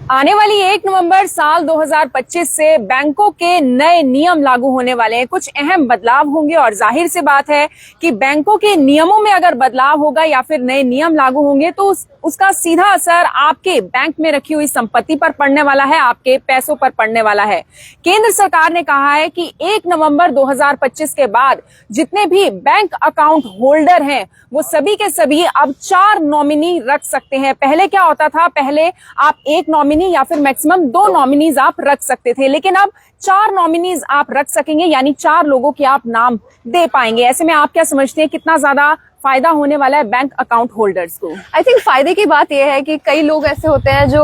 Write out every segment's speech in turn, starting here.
आने वाली 1 नवंबर साल 2025 से बैंकों के नए नियम लागू होने वाले हैं। कुछ अहम बदलाव होंगे और जाहिर सी बात है कि बैंकों के नियमों में अगर बदलाव होगा या फिर नए नियम लागू होंगे तो उसका सीधा असर आपके बैंक में रखी हुई संपत्ति पर पड़ने वाला है, आपके पैसों पर पड़ने वाला है। केंद्र सरकार ने कहा है कि 1 नवंबर 2025 के बाद जितने भी बैंक अकाउंट होल्डर हैं वो सभी के सभी अब 4 नॉमिनी रख सकते हैं। पहले क्या होता था, पहले आप 1 नॉमिनी या फिर मैक्सिमम 2 नॉमिनीज आप रख सकते थे, लेकिन अब 4 नॉमिनीज आप रख सकेंगे, यानी 4 लोगों के आप नाम दे पाएंगे। ऐसे में आप क्या समझते हैं कितना ज्यादा फायदा होने वाला है बैंक अकाउंट होल्डर्स को? आई थिंक फायदे की बात यह है कि कई लोग ऐसे होते हैं जो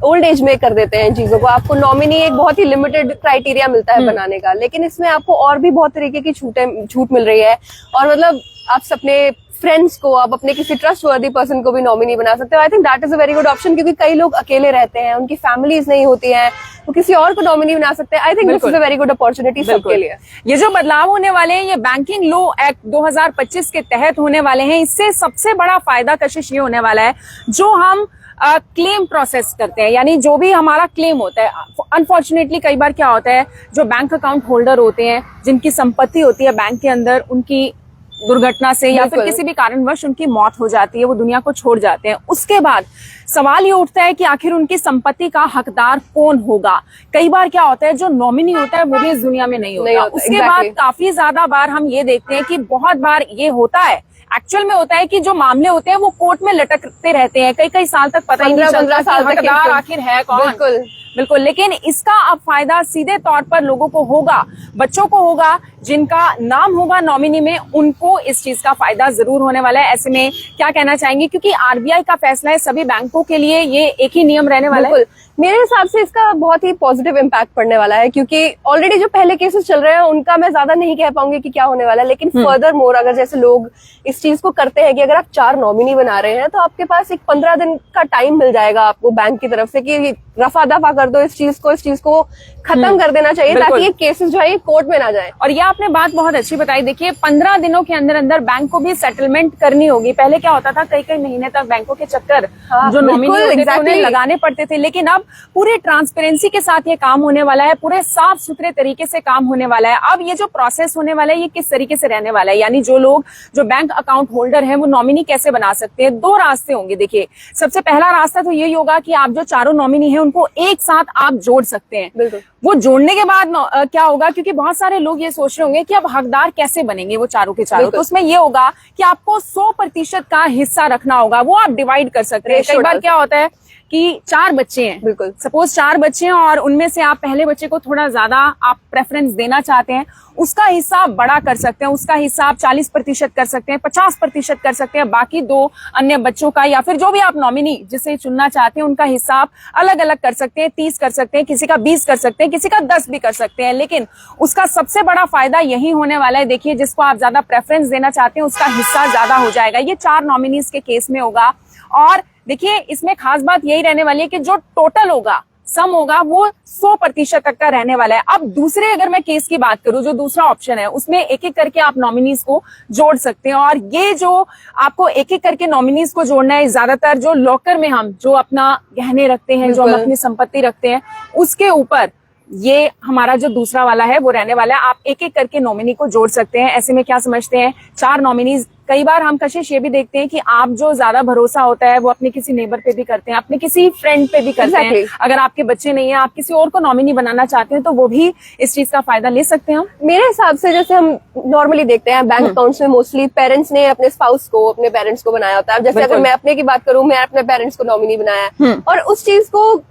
ओल्ड एज में कर देते हैं इन चीजों को। आपको नॉमिनी एक बहुत ही लिमिटेड क्राइटेरिया मिलता है बनाने का, लेकिन इसमें आपको और भी बहुत तरीके की छूट मिल रही है। और मतलब आप अपने फ्रेंड्स को, आप अपने किसी ट्रस्ट वर्दी पर्सन को भी नॉमिनी बना सकते हो। I think that is a very good option, क्योंकि कई लोग अकेले रहते हैं, उनकी फैमिलीज नहीं होती हैं, तो किसी और को नॉमिनी बना सकते हैं। I think this is a very good opportunity सबके लिए। ये जो बदलाव होने वाले हैं ये बैंकिंग लॉ एक्ट 2025 के तहत होने वाले हैं। इससे सबसे बड़ा फायदा कशिश ये होने वाला है, जो हम क्लेम प्रोसेस करते हैं, यानी जो भी हमारा क्लेम होता है। अनफॉर्चुनेटली कई बार क्या होता है, जो बैंक अकाउंट होल्डर होते हैं, जिनकी संपत्ति होती है बैंक के अंदर, उनकी दुर्घटना से या फिर किसी भी कारणवश उनकी मौत हो जाती है, वो दुनिया को छोड़ जाते हैं। उसके बाद सवाल ये उठता है कि आखिर उनकी संपत्ति का हकदार कौन होगा। कई बार क्या होता है, जो नॉमिनी होता है वो भी इस दुनिया में नहीं होता। उसके बाद काफी ज्यादा बार हम ये देखते हैं कि बहुत बार ये होता है, एक्चुअल में होता है कि जो मामले होते हैं वो कोर्ट में लटकते रहते हैं कई साल तक, पता ही नहीं चलता कि हकदार आखिर है कौन। बिल्कुल, लेकिन इसका अब फायदा सीधे तौर पर लोगों को होगा, बच्चों को होगा, जिनका नाम होगा नॉमिनी में, उनको इस चीज का फायदा जरूर होने वाला है। ऐसे में क्या कहना चाहेंगे, क्योंकि आरबीआई का फैसला है, सभी बैंकों के लिए ये एक ही नियम रहने वाला है। मेरे हिसाब से इसका बहुत ही पॉजिटिव इम्पैक्ट पड़ने वाला है, क्योंकि ऑलरेडी जो पहले केसेस चल रहे हैं उनका मैं ज्यादा नहीं कह पाऊंगी कि क्या होने वाला है, लेकिन फर्दर मोर अगर जैसे लोग इस चीज को करते हैं कि अगर आप 4 नॉमिनी बना रहे हैं तो आपके पास एक 15 दिन का टाइम मिल जाएगा आपको बैंक की तरफ से कि रफा दफा कर दो इस चीज को खत्म कर देना चाहिए, ताकि ये केसेस जो है कोर्ट में ना जाए। और ये आपने बात बहुत अच्छी बताई। देखिए 15 दिनों के अंदर अंदर बैंक को भी सेटलमेंट करनी होगी। पहले क्या होता था, कई महीने तक बैंकों के चक्कर जो नॉमिनी होते थे उन्हें लगाने पड़ते थे, लेकिन अब पूरे ट्रांसपेरेंसी के साथ ये काम होने वाला है, पूरे साफ सुथरे तरीके से काम होने वाला है। अब ये जो प्रोसेस होने वाला है ये किस तरीके से रहने वाला है, यानी जो लोग जो बैंक अकाउंट होल्डर है वो नॉमिनी कैसे बना सकते हैं। 2 रास्ते होंगे। देखिए सबसे पहला रास्ता तो यही होगा कि आप जो 4 नॉमिनी है उनको एक साथ आप जोड़ सकते हैं। वो जोड़ने के बाद क्या होगा, क्योंकि बहुत सारे लोग ये सोच रहे होंगे कि अब हकदार कैसे बनेंगे वो चारों के चारों, तो उसमें ये होगा कि आपको 100% का हिस्सा रखना होगा, वो आप डिवाइड कर सकते हैं। कई बार क्या होता है कि 4 बच्चे हैं, बिल्कुल सपोज 4 बच्चे हैं, और उनमें से आप पहले बच्चे को थोड़ा ज्यादा आप प्रेफरेंस देना चाहते हैं, उसका हिस्सा आप बड़ा कर सकते हैं, उसका हिस्सा आप 40% कर सकते हैं, 50% कर सकते हैं। बाकी 2 अन्य बच्चों का या फिर जो भी आप नॉमिनी जिसे चुनना चाहते हैं उनका हिस्सा आप अलग अलग कर सकते हैं, 30 कर सकते हैं, किसी का 20 कर सकते हैं, किसी का 10 भी कर सकते हैं। लेकिन उसका सबसे बड़ा फायदा यही होने वाला है, देखिए जिसको आप ज्यादा प्रेफरेंस देना चाहते हैं उसका हिस्सा ज्यादा हो जाएगा। ये 4 नॉमिनीज के केस में होगा। और देखिए इसमें खास बात यही रहने वाली है कि जो टोटल होगा, सम होगा, वो 100% तक का रहने वाला है। अब दूसरे अगर मैं केस की बात करूं, जो दूसरा ऑप्शन है उसमें एक एक करके आप नॉमिनीज को जोड़ सकते हैं। और ये जो आपको एक एक करके नॉमिनीज को जोड़ना है, ज्यादातर जो लॉकर में हम जो अपना गहने रखते हैं, जो हम अपनी संपत्ति रखते हैं, उसके ऊपर ये हमारा जो दूसरा वाला है वो रहने वाला है। आप एक एक करके नॉमिनी को जोड़ सकते हैं। ऐसे में क्या समझते हैं, 4 नॉमिनीज। कई बार हम कशिश ये भी देखते हैं कि आप जो ज्यादा भरोसा होता है वो अपने किसी नेबर पे भी करते हैं, अपने किसी फ्रेंड पे भी करते हैं। अगर आपके बच्चे नहीं है, आप किसी और को नॉमिनी बनाना चाहते हैं, तो वो भी इस चीज का फायदा ले सकते हैं। मेरे हिसाब से जैसे हम नॉर्मली देखते हैं बैंक अकाउंट्स में मोस्टली पेरेंट्स ने अपने स्पाउस को, अपने पेरेंट्स को बनाया होता है। जैसे अगर मैं अपने की बात करूं, मैं अपने पेरेंट्स को नॉमिनी बनाया है, और उस चीज को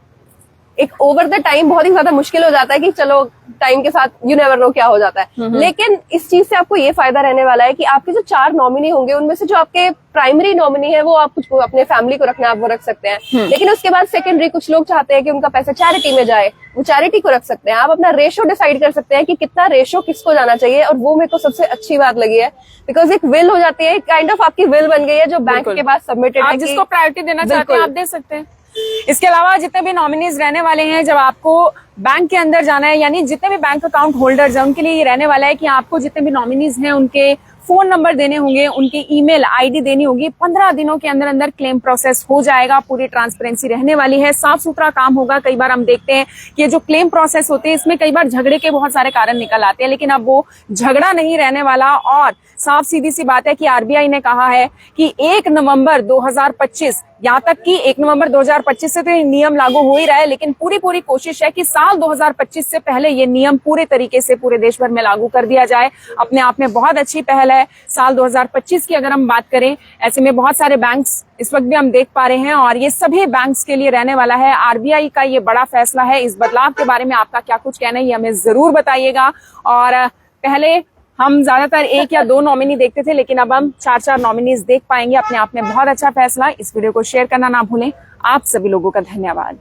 एक ओवर द टाइम बहुत ही ज्यादा मुश्किल हो जाता है कि चलो टाइम के साथ यू नेवर नो क्या हो जाता है। लेकिन इस चीज से आपको ये फायदा रहने वाला है कि आपके जो 4 नॉमिनी होंगे उनमें से जो आपके प्राइमरी नॉमिनी है वो आप कुछ अपने फैमिली को रखना, आप वो रख सकते हैं। लेकिन उसके बाद सेकेंडरी कुछ लोग चाहते हैं कि उनका पैसा चैरिटी में जाए, वो चैरिटी को रख सकते हैं। आप अपना रेशो डिसाइड कर सकते हैं कि कितना रेशो किसको जाना चाहिए। और वो मेरे को सबसे अच्छी बात लगी है, बिकॉज एक विल हो जाती है, काइंड ऑफ आपकी विल बन गई है जो बैंक के पास सबमिटेड है। जिसको प्रायोरिटी देना चाहते हैं आप दे सकते हैं। इसके अलावा जितने भी नॉमिनीज रहने वाले हैं, जब आपको बैंक के अंदर जाना है, यानी जितने भी बैंक अकाउंट होल्डर्स हैं उनके लिए ये रहने वाला है कि आपको जितने भी नॉमिनीज हैं उनके फोन नंबर देने होंगे, उनकी ईमेल आईडी देनी होगी। 15 दिनों के अंदर अंदर क्लेम प्रोसेस हो जाएगा। पूरी ट्रांसपेरेंसी रहने वाली है, साफ सुथरा काम होगा। कई बार हम देखते हैं कि ये जो क्लेम प्रोसेस होते हैं इसमें कई बार झगड़े के बहुत सारे कारण निकल आते हैं, लेकिन अब वो झगड़ा नहीं रहने वाला। और साफ सीधी सी बात है कि आरबीआई ने कहा है कि 1 नवंबर 2025, यहाँ तक कि 1 नवंबर 2025 से तो ये नियम लागू हो ही रहा है, लेकिन पूरी कोशिश है कि साल 2025 से पहले ये नियम पूरे तरीके से पूरे देश भर में लागू कर दिया जाए। अपने आप में बहुत अच्छी पहल है। साल 2025 की अगर हम बात करें, ऐसे में बहुत सारे बैंक्स इस वक्त भी हम देख पा रहे हैं और ये सभी बैंक्स के लिए रहने वाला है। आरबीआई का ये बड़ा फैसला है। इस बदलाव के बारे में आपका क्या कुछ कहना है, ये हमें जरूर बताइएगा। और पहले हम ज्यादातर 1 या 2 नॉमिनी देखते थे, लेकिन अब हम 4 नॉमिनीज देख पाएंगे। अपने आप में बहुत अच्छा फैसला। इस वीडियो को शेयर करना ना भूलें। आप सभी लोगों का धन्यवाद।